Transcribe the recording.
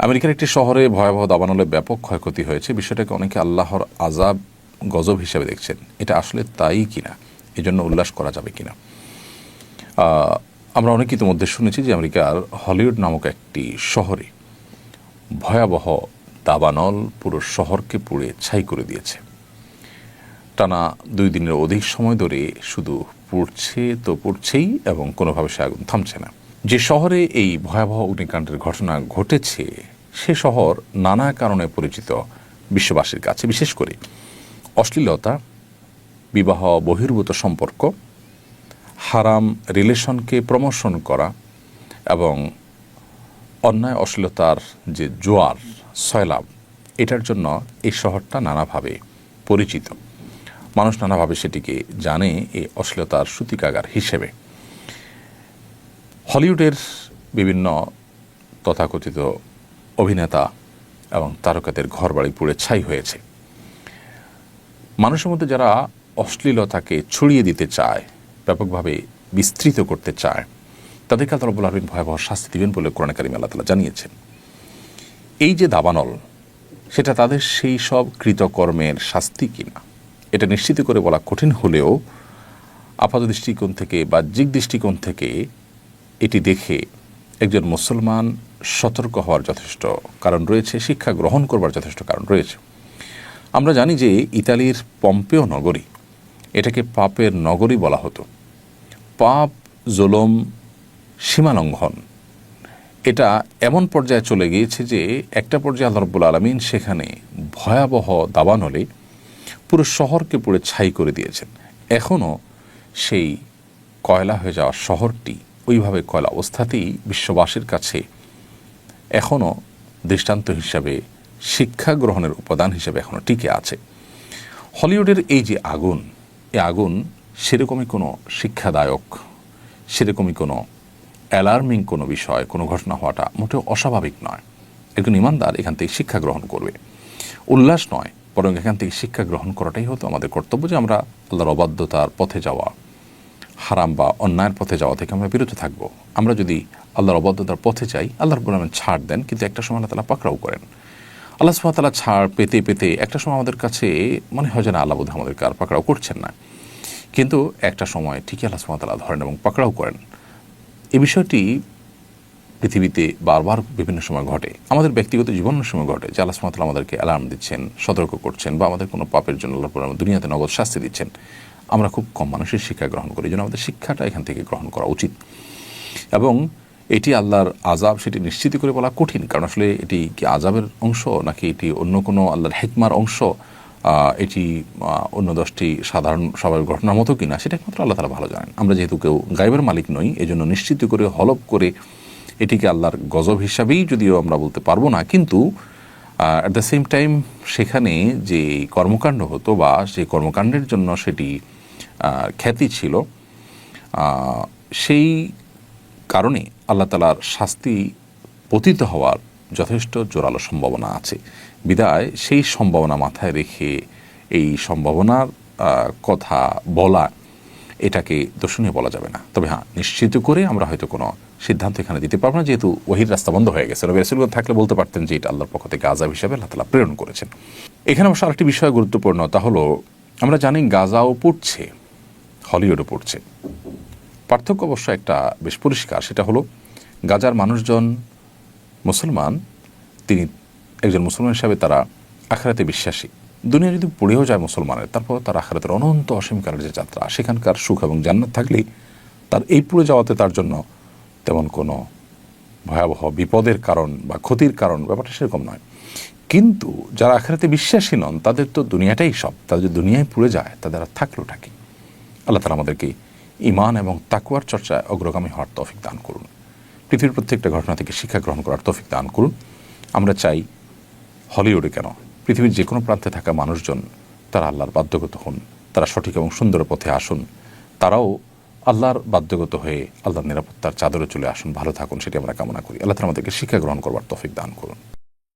আমেরিকার একটি শহরে ভয়াবহ দাবানলে ব্যাপক ক্ষয়ক্ষতি হয়েছে। বিষয়টাকে অনেকে আল্লাহর আযাব, গজব হিসাবে দেখছেন। এটা আসলে তাই কিনা, এজন্য উল্লাস করা যাবে কিনা? আমরা অনেকে ইতিমধ্যে শুনেছি যে আমেরিকার হলিউড নামক একটি শহরে ভয়াবহ দাবানল পুরো শহরকে পুড়ে ছাই করে দিয়েছে। টানা 2 দিনের অধিক সময় ধরে শুধু পুড়ছে তো পুড়ছেই এবং কোনোভাবে সে আগুন থামছে না। যে শহরে এই ভয়াবহ অগ্নিকাণ্ডের ঘটনা ঘটেছে সে শহর নানা কারণে পরিচিত বিশ্ববাসীর কাছে, বিশেষ করে অশ্লীলতা, বিবাহ বহির্ভূত সম্পর্ক, হারাম রিলেশনকে প্রমোশন করা এবং অন্যায় অশ্লীলতার যে জোয়ার সয়লাব, এটার জন্য এই শহরটা নানাভাবে পরিচিত। মানুষ নানাভাবে সেটিকে জানে এই অশ্লীলতার সূতিকাগার হিসেবে। হলিউডের বিভিন্ন তথাকথিত অভিনেতা এবং তারকাদের ঘরবাড়ি পুড়ে ছাই হয়েছে। মানুষের মধ্যে যারা অশ্লীলতাকে ছড়িয়ে দিতে চায়, ব্যাপকভাবে বিস্তৃত করতে চায়, তাদেরকে আল্লাহ রাব্বুল আলামিন ভয়াবহ শাস্তি দিবেন বলে কোরআনে কারিমে আল্লাহ তাআলা জানিয়েছেন। এই যে দাবানল, সেটা তাদের সেই সব কৃতকর্মের শাস্তি কিনা এটা নিশ্চিত করে বলা কঠিন হলেও আপাত দৃষ্টিকোণ থেকে, বাহ্যিক দৃষ্টিকোণ থেকে এটি দেখে একজন মুসলমান সতর্ক হওয়ার যথেষ্ট কারণ রয়েছে, শিক্ষা গ্রহণ করবার যথেষ্ট কারণ রয়েছে। আমরা জানি যে ইতালির পম্পেও নগরী, এটাকে পাপের নগরী বলা হতো। পাপ, জুলুম, সীমালঙ্ঘন, এটা এমন পর্যায়ে চলে গিয়েছে যে একটা পর্যায়ে আল্লাহ রাব্বুল আলামিন সেখানে ভয়াবহ দাবানলে পুরো শহরকে পুড়ে ছাই করে দিয়েছেন। এখনও সেই কয়লা হয়ে যাওয়া শহরটি ওইভাবে কয়লা অবস্থাতেই বিশ্ববাসীর কাছে এখনও দৃষ্টান্ত হিসাবে, শিক্ষা গ্রহণের উপাদান হিসেবে এখনও টিকে আছে। হলিউডের এই যে আগুন, এই আগুন সেরকমই কোনো শিক্ষাদায়ক, সেরকমই কোনো অ্যালার্মিং কোনো বিষয়, কোনো ঘটনা হওয়াটা মোটেও অস্বাভাবিক নয়। একজন ইমানদার এখান থেকে শিক্ষা গ্রহণ করবে, উল্লাস নয়, বরং এখান থেকে শিক্ষা গ্রহণ করাটাই হতো আমাদের কর্তব্য, যে আমরা আল্লাহর অবাধ্যতার পথে যাওয়া, হারাম বা অন্যায়ের পথে যাওয়া থেকে আমরা বিরত থাকবো। আমরা যদি আল্লাহর অবাধ্যতার পথে যাই, আল্লাহ রাব্বুল আলামিন ছাড় দেন, কিন্তু একটা সময় আল্লাহ তাআলা পাকড়াও করেন। আল্লাহ সুবহানাহু ওয়া তাআলা ছাড় পেতে পেতে একটা সময় আমাদের কাছে মনে হয় যে না, আল্লাহ বোধহয় আমাদেরকে আর পাকড়াও করছেন না, কিন্তু একটা সময় ঠিকই আল্লাহ সুবহানাহু ওয়া তাআলা ধরেন এবং পাকড়াও করেন। এই বিষয়টি পৃথিবীতে বারবার বিভিন্ন সময় ঘটে, আমাদের ব্যক্তিগত জীবনের সময় ঘটে, যে আল্লাহ সুবহানাহু ওয়া তাআলা আমাদেরকে অ্যালার্ম দিচ্ছেন, সতর্ক করছেন, বা আমাদের কোনো পাপের জন্য আল্লাহ রাব্বুল আলামিন দুনিয়াতে নগদ শাস্তি দিচ্ছেন। আমরা খুব কম মানুষের শিক্ষা গ্রহণ করি, এই জন্য আমাদের শিক্ষাটা এখান থেকে গ্রহণ করা উচিত। এবং এটি আল্লাহর আযাব সেটি নিশ্চিত করে বলা কঠিন, কারণ আসলে এটি কি আযাবের অংশ নাকি এটি অন্য কোনো আল্লাহর হিকমার অংশ, এটি অন্য 10টি সাধারণ স্বাভাবিক ঘটনার মতো কিনা, সেটা একমাত্র আল্লাহ তাআলা ভালো জানেন। আমরা যেহেতু কেউ গায়বের মালিক নই, এজন্য নিশ্চিত করে হলফ করে এটিকে আল্লাহর গজব হিসাবেই যদিও আমরা বলতে পারবো না, কিন্তু অ্যাট দ্য সেম টাইম সেখানে যে কর্মকাণ্ড হতো বা সেই কর্মকাণ্ডের জন্য সেটি খ্যাতি ছিল, সেই কারণে আল্লাহ তাআলার শাস্তি পতিত হওয়ার যথেষ্ট জোরালো সম্ভাবনা আছে। বিদায় সেই সম্ভাবনা মাথায় রেখে এই সম্ভাবনার কথা বলা, এটাকে দোষণীয় বলা যাবে না। তবে হ্যাঁ, নিশ্চিত করে আমরা হয়তো কোনো সিদ্ধান্ত এখানে দিতে পারবো না, যেহেতু ওহীর রাস্তা বন্ধ হয়ে গেছে। নবী রাসূলগণ থাকলে বলতে পারতেন যে এটা আল্লাহর পক্ষ থেকে আযাব হিসেবে আল্লাহ তাআলা প্রেরণ করেছেন। এখানে অবশ্য আরেকটি বিষয় গুরুত্বপূর্ণ, তা হলো আমরা জানি গাজাও পড়ছে, হলিউডও পড়ছে। পার্থক্য অবশ্য একটা বেশ পরিষ্কার, সেটা হলো গাজার মানুষজন মুসলমান, তিনি একজন মুসলমান হিসাবে তারা আখিরাতে বিশ্বাসী। দুনিয়া যদি পড়েও যায় মুসলমানের, তারপর তার আখিরাতের অনন্ত অসীমকালের যে যাত্রা, সেখানকার সুখ এবং জান্নাত থাকলেই তার এই পুড়ে যাওয়াতে তার জন্য তেমন কোনো ভয়াবহ বিপদের কারণ বা ক্ষতির কারণ ব্যাপারটা সেরকম নয়। কিন্তু যারা আখিরাতে বিশ্বাসী নন, তাদের তো দুনিয়াটাই সব, তাদের যদি দুনিয়ায় পুড়ে যায় তাদের আর থাকলোটা কি? আল্লাহ তাআলা আমাদেরকে ঈমান এবং তাকওয়ার চর্চায় অগ্রগামী হওয়ার তৌফিক দান করুন। পৃথিবীর প্রত্যেকটা ঘটনা থেকে শিক্ষা গ্রহণ করার তৌফিক দান করুন। আমরা চাই হলিউডে কেন, পৃথিবীর যে কোনো প্রান্তে থাকা মানুষজন তারা আল্লাহর বাধ্যগত হন, তারা সঠিক এবং সুন্দর পথে আসুন, তারাও আল্লাহর বাধ্যগত হয়ে আল্লাহর নিরাপত্তার চাদরে চলে আসুন, ভালো থাকুন, সেটি আমরা কামনা করি। আল্লাহ তাআলা আমাদেরকে শিক্ষা গ্রহণ করবার তৌফিক দান করুন।